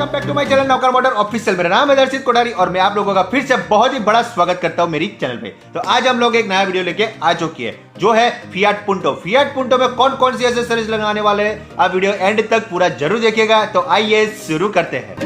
Welcome back to my channel Navkar motor official. मेरा नाम है दर्शित कोठारी और मैं आप लोगों का फिर से बहुत ही बड़ा स्वागत करता हूं मेरी चैनल पे। तो आज हम लोग एक नया वीडियो लेके आ चुकी है जो है फियाट पुंटो। फियाट पुंटो में कौन कौन सी एक्सेसरीज लगाने वाले हैं, आप वीडियो एंड तक पूरा जरूर देखिएगा। तो आइए शुरू करते हैं।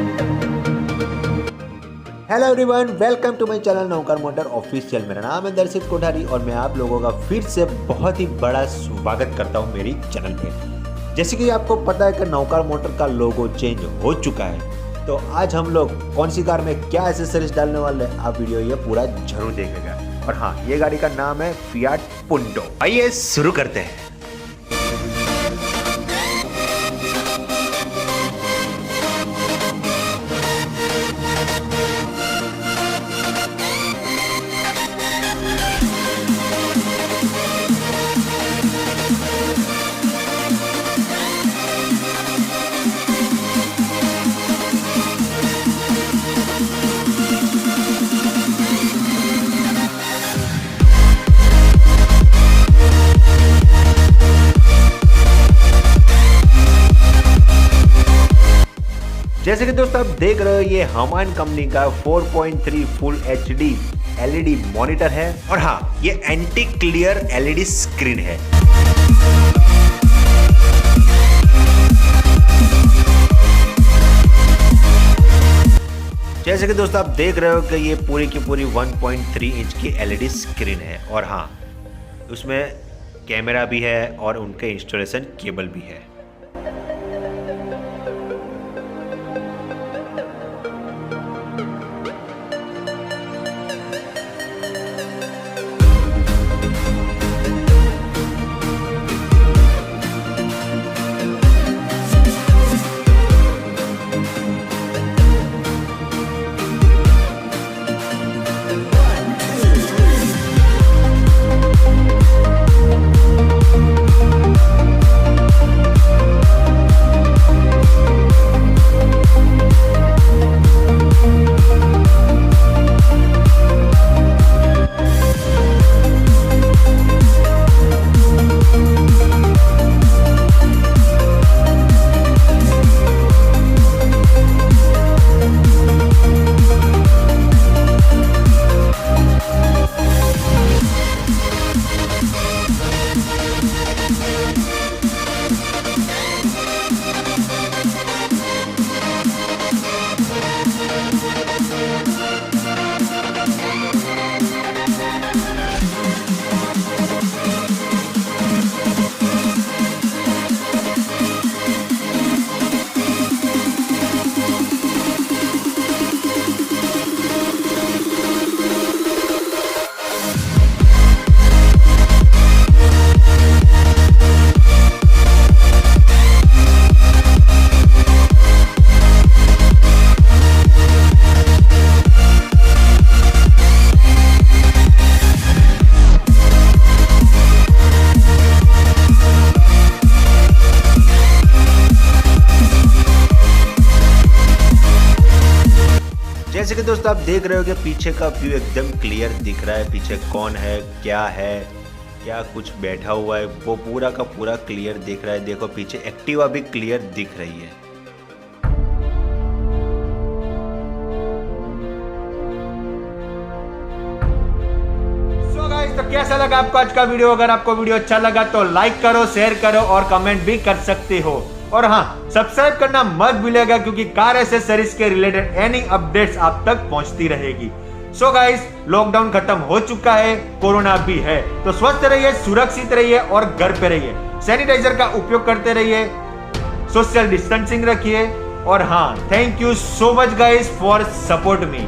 Hello everyone, welcome to my channel Navkar motor official. मेरा नाम है दर्शित कोठारी और मैं आप लोगों का फिर से बहुत ही बड़ा स्वागत करता हूं मेरी चैनल पे। जैसे कि आपको पता है कि नवकार मोटर का लोगो चेंज हो चुका है, तो आज हम लोग कौन सी कार में क्या एक्सेसरीज डालने वाले हैं, आप वीडियो ये पूरा जरूर देखेगा। और हाँ, ये गाड़ी का नाम है फियाट पुंटो। आइए शुरू करते हैं। जैसे कि दोस्तों आप देख रहे हो, ये हामान कंपनी का 4.3 फुल HD LED मॉनिटर है। और हाँ, ये एंटी क्लियर LED स्क्रीन है। जैसे कि दोस्तों आप देख रहे हो कि ये पूरी की पूरी 1.3 इंच की LED स्क्रीन है। और हाँ, उसमें कैमरा भी है और उनके इंस्टॉलेशन केबल भी है। जैसे कि दोस्तों आप देख रहे हो कि पीछे का व्यू एकदम क्लियर दिख रहा है। पीछे कौन है, क्या कुछ बैठा हुआ है, वो पूरा का पूरा क्लियर दिख रहा है। देखो पीछे एक्टिवा भी क्लियर दिख रही है। तो कैसा लगा आपको आज का वीडियो? अगर आपको वीडियो अच्छा लगा तो लाइक करो, शेयर करो और कमेंट भी कर सकते हो। और हाँ, सब्सक्राइब करना मत भूलिएगा क्योंकि कार एक्सेसरीज के रिलेटेड एनी अपडेट्स आप तक पहुंचती रहेगी। सो गाइस, लॉकडाउन खत्म हो चुका है, कोरोना भी है, तो स्वस्थ रहिए, सुरक्षित रहिए और घर पे रहिए। सैनिटाइजर का उपयोग करते रहिए, सोशल डिस्टेंसिंग रखिए। और हाँ, thank you so much guys for support me.